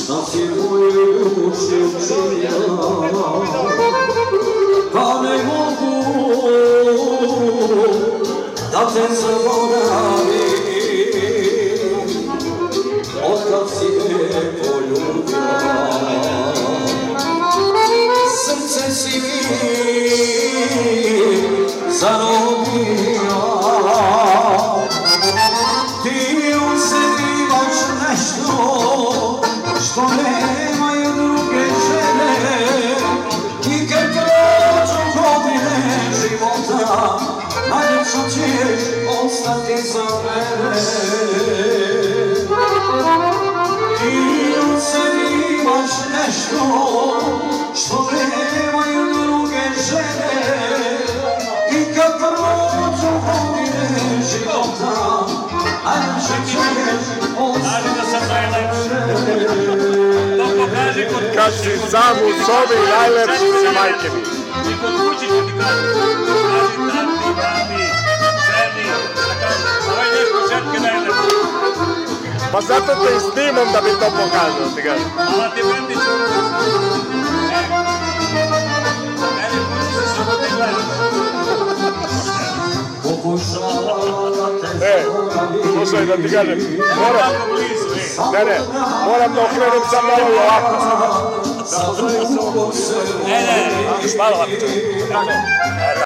Šta si moju učinila, pa ne mogu da te zaboravim, otkad si me poljubila. Srce si mi zarobila, ti u sebi imaš nešto što nemaju druge žene, i kad prođu godine života, najljepša ćeš ostati za mene. Ti u sebi imaš nešto što nemaju druge žene, i kad prođu godine života, najljepša ćeš ostati za mene. Kad si sam u sobi, najlepši si majke mi. I kod kući ću ti kažem, kaži tati, mami, ženi, ovaj nešto ženke najlepši. Pa zato te i snimam da bi to pokazao, ti kažem. Hvala ti, Bendiću. Mene kući se samo ti gledaš. Slušaj da ti kažem, moram da okrenem sam malo i ovako. Ne, još malo ovako.